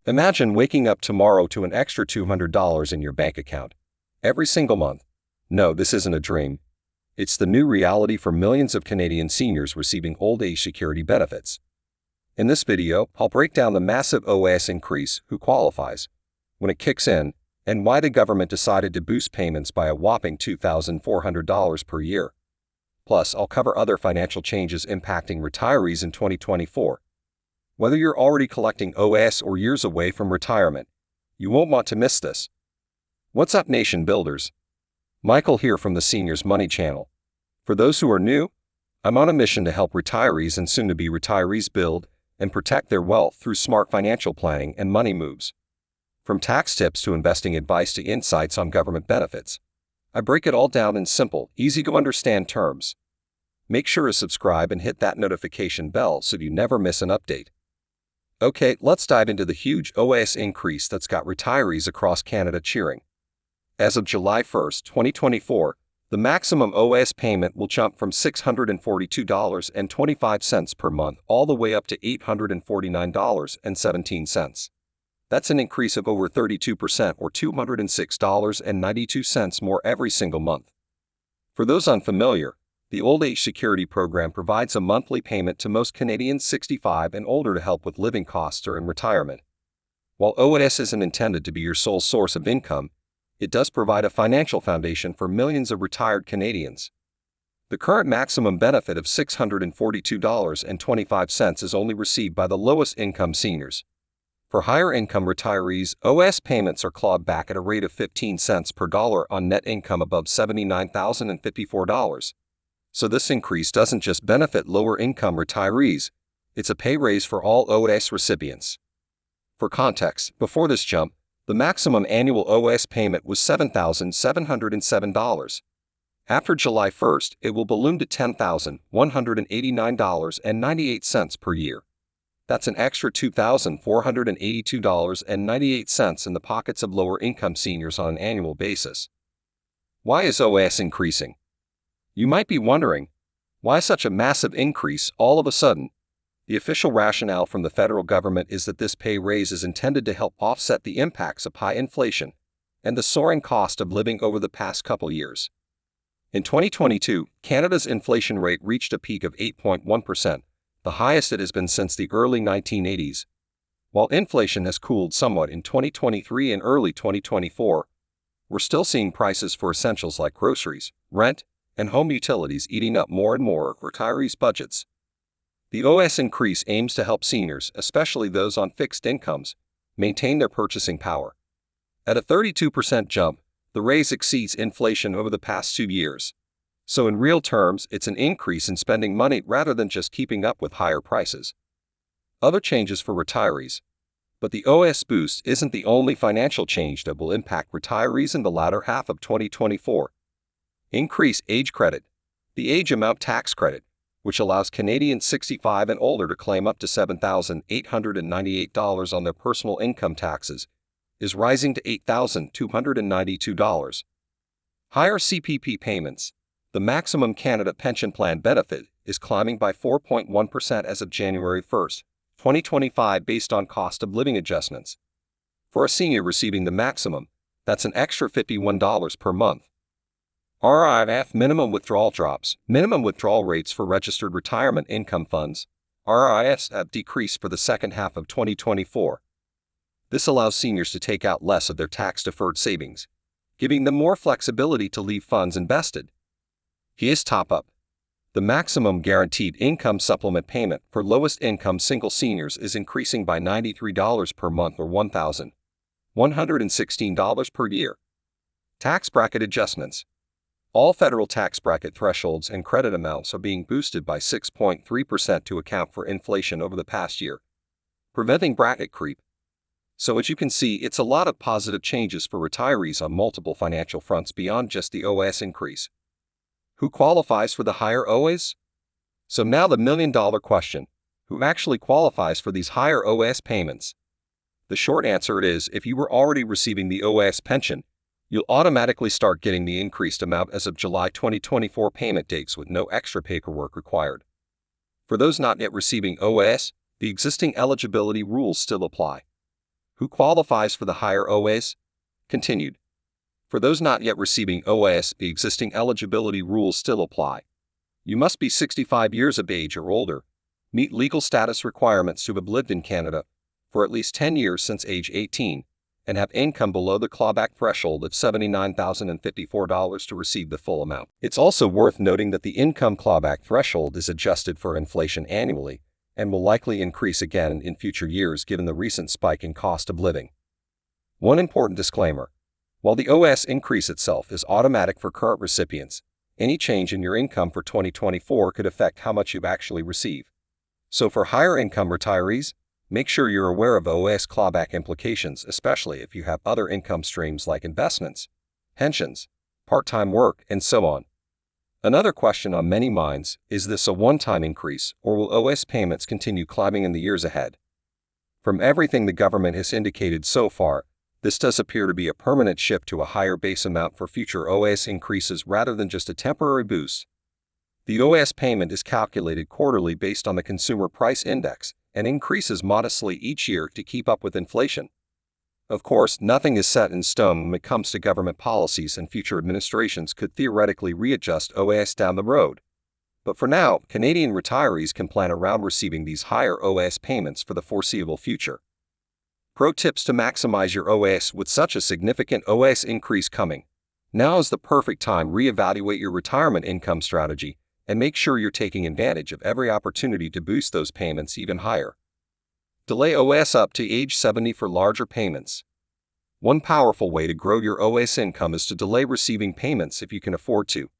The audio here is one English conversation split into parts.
Imagine waking up tomorrow to an extra $200 in your bank account every single month. No, this isn't a dream. It's the new reality for millions of Canadian seniors receiving old age security benefits. In this video, I'll break down the massive OAS increase, who qualifies, when it kicks in, and why the government decided to boost payments by a whopping $2,400 per year. Plus, I'll cover other financial changes impacting retirees in 2024. Whether you're already collecting OAS or years away from retirement, you won't want to miss this. What's up, nation builders? Michael here from the Seniors Money Channel. For those who are new, I'm on a mission to help retirees and soon-to-be retirees build and protect their wealth through smart financial planning and money moves. From tax tips to investing advice to insights on government benefits, I break it all down in simple, easy-to-understand terms. Make sure to subscribe and hit that notification bell so you never miss an update. Okay, let's dive into the huge OAS increase that's got retirees across Canada cheering. As of July 1, 2024, the maximum OAS payment will jump from $642.25 per month all the way up to $849.17. That's an increase of over 32% or $206.92 more every single month. For those unfamiliar, the Old Age Security Program provides a monthly payment to most Canadians 65 and older to help with living costs during retirement. While OAS isn't intended to be your sole source of income, it does provide a financial foundation for millions of retired Canadians. The current maximum benefit of $642.25 is only received by the lowest income seniors. For higher income retirees, OAS payments are clawed back at a rate of 15 cents per dollar on net income above $79,054. So this increase doesn't just benefit lower income retirees, it's a pay raise for all OAS recipients. For context, before this jump, the maximum annual OAS payment was $7,707. After July 1st, it will balloon to $10,189.98 per year. That's an extra $2,482.98 in the pockets of lower-income seniors on an annual basis. Why is OAS increasing? You might be wondering, why such a massive increase all of a sudden? The official rationale from the federal government is that this pay raise is intended to help offset the impacts of high inflation and the soaring cost of living over the past couple years. In 2022, Canada's inflation rate reached a peak of 8.1%, the highest it has been since the early 1980s. While inflation has cooled somewhat in 2023 and early 2024, we're still seeing prices for essentials like groceries, rent, and home utilities eating up more and more of retirees' budgets. The OAS increase aims to help seniors, especially those on fixed incomes, maintain their purchasing power. At a 32% jump, the raise exceeds inflation over the past 2 years. So in real terms, it's an increase in spending money rather than just keeping up with higher prices. Other changes for retirees. But the OAS boost isn't the only financial change that will impact retirees in the latter half of 2024. Increase age credit. The age amount tax credit, which allows Canadians 65 and older to claim up to $7,898 on their personal income taxes, is rising to $8,292. Higher CPP payments. The maximum Canada Pension Plan benefit is climbing by 4.1% as of January 1, 2025 based on cost of living adjustments. For a senior receiving the maximum, that's an extra $51 per month. RIF minimum withdrawal drops. Minimum withdrawal rates for registered retirement income funds, RIFs, have decreased for the second half of 2024. This allows seniors to take out less of their tax-deferred savings, giving them more flexibility to leave funds invested. Here's top-up. The maximum guaranteed income supplement payment for lowest-income single seniors is increasing by $93 per month or $1,116 per year. Tax bracket adjustments. All federal tax bracket thresholds and credit amounts are being boosted by 6.3% to account for inflation over the past year, preventing bracket creep. So as you can see, it's a lot of positive changes for retirees on multiple financial fronts beyond just the OAS increase. Who qualifies for the higher OAS? So now the million-dollar question, who actually qualifies for these higher OAS payments? The short answer is, if you were already receiving the OAS pension, you'll automatically start getting the increased amount as of July 2024 payment dates with no extra paperwork required. For those not yet receiving OAS, the existing eligibility rules still apply. Who qualifies for the higher OAS? Continued. For those not yet receiving OAS, the existing eligibility rules still apply. You must be 65 years of age or older, meet legal status requirements to have lived in Canada for at least 10 years since age 18, and have income below the clawback threshold of $79,054 to receive the full amount. It's also worth noting that the income clawback threshold is adjusted for inflation annually and will likely increase again in future years given the recent spike in cost of living. One important disclaimer: while the OAS increase itself is automatic for current recipients, any change in your income for 2024 could affect how much you actually receive. So for higher income retirees, make sure you're aware of OAS clawback implications, especially if you have other income streams like investments, pensions, part-time work, and so on. Another question on many minds: is this a one-time increase, or will OAS payments continue climbing in the years ahead? From everything the government has indicated so far, this does appear to be a permanent shift to a higher base amount for future OAS increases rather than just a temporary boost. The OAS payment is calculated quarterly based on the Consumer Price Index and increases modestly each year to keep up with inflation. Of course, nothing is set in stone when it comes to government policies, and future administrations could theoretically readjust OAS down the road. But for now, Canadian retirees can plan around receiving these higher OAS payments for the foreseeable future. Pro tips to maximize your OAS with such a significant OAS increase coming. Now is the perfect time to reevaluate your retirement income strategy and make sure you're taking advantage of every opportunity to boost those payments even higher. Delay OAS up to age 70 for larger payments. One powerful way to grow your OAS income is to delay receiving payments if you can afford to.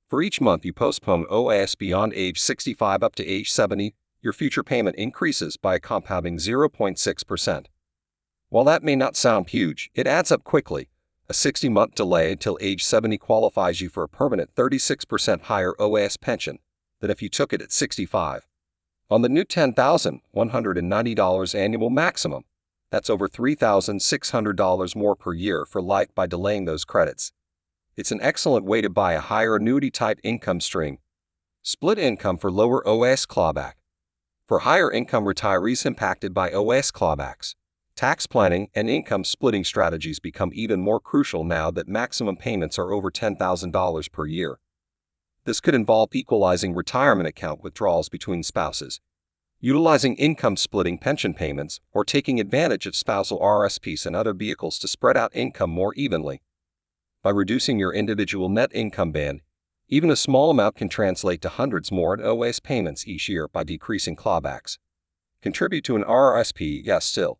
For each month you postpone OAS beyond age 65 up to age 70, your future payment increases by a compounding 0.6%. While that may not sound huge, it adds up quickly. A 60-month delay until age 70 qualifies you for a permanent 36% higher OAS pension than if you took it at 65. On the new $10,190 annual maximum, that's over $3,600 more per year for life by delaying those credits. It's an excellent way to buy a higher annuity-type income stream. Split income for lower OAS clawback. For higher income retirees impacted by OAS clawbacks, tax planning and income splitting strategies become even more crucial now that maximum payments are over $10,000 per year. This could involve equalizing retirement account withdrawals between spouses, utilizing income splitting pension payments, or taking advantage of spousal RSPs and other vehicles to spread out income more evenly. By reducing your individual net income band, even a small amount can translate to hundreds more in OAS payments each year by decreasing clawbacks. Contribute to an RRSP, yes, still.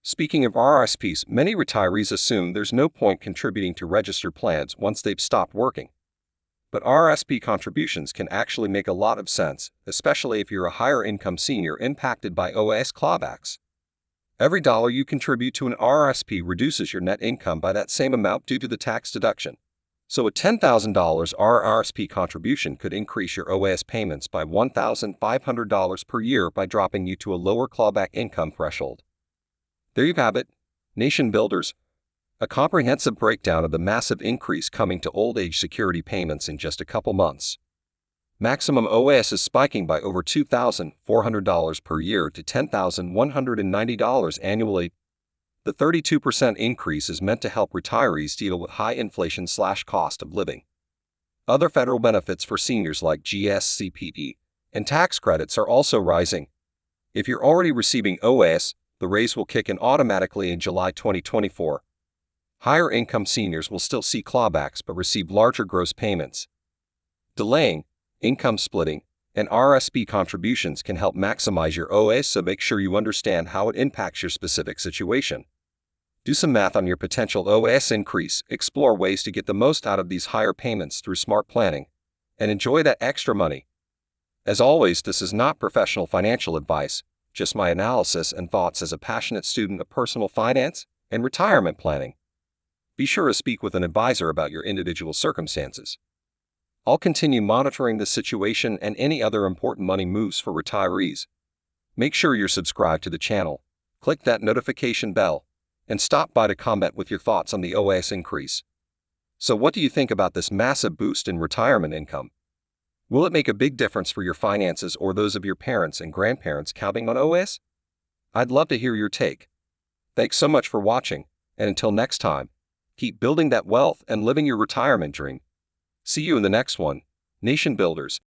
Speaking of RRSPs, many retirees assume there's no point contributing to registered plans once they've stopped working. But RRSP contributions can actually make a lot of sense, especially if you're a higher income senior impacted by OAS clawbacks. Every dollar you contribute to an RRSP reduces your net income by that same amount due to the tax deduction. So a $10,000 RRSP contribution could increase your OAS payments by $1,500 per year by dropping you to a lower clawback income threshold. There you have it, Nation Builders. A comprehensive breakdown of the massive increase coming to old age security payments in just a couple months. Maximum OAS is spiking by over $2,400 per year to $10,190 annually. The 32% increase is meant to help retirees deal with high inflation/cost of living. Other federal benefits for seniors like GSCPE and tax credits are also rising. If you're already receiving OAS, the raise will kick in automatically in July 2024. Higher income seniors will still see clawbacks but receive larger gross payments. Delaying, income splitting, and RSP contributions can help maximize your OAS, so make sure you understand how it impacts your specific situation. Do some math on your potential OAS increase, explore ways to get the most out of these higher payments through smart planning, and enjoy that extra money. As always, this is not professional financial advice, just my analysis and thoughts as a passionate student of personal finance and retirement planning. Be sure to speak with an advisor about your individual circumstances. I'll continue monitoring the situation and any other important money moves for retirees. Make sure you're subscribed to the channel, click that notification bell, and stop by to comment with your thoughts on the OAS increase. So what do you think about this massive boost in retirement income? Will it make a big difference for your finances or those of your parents and grandparents counting on OAS? I'd love to hear your take. Thanks so much for watching, and until next time, keep building that wealth and living your retirement dream. See you in the next one, Nation Builders.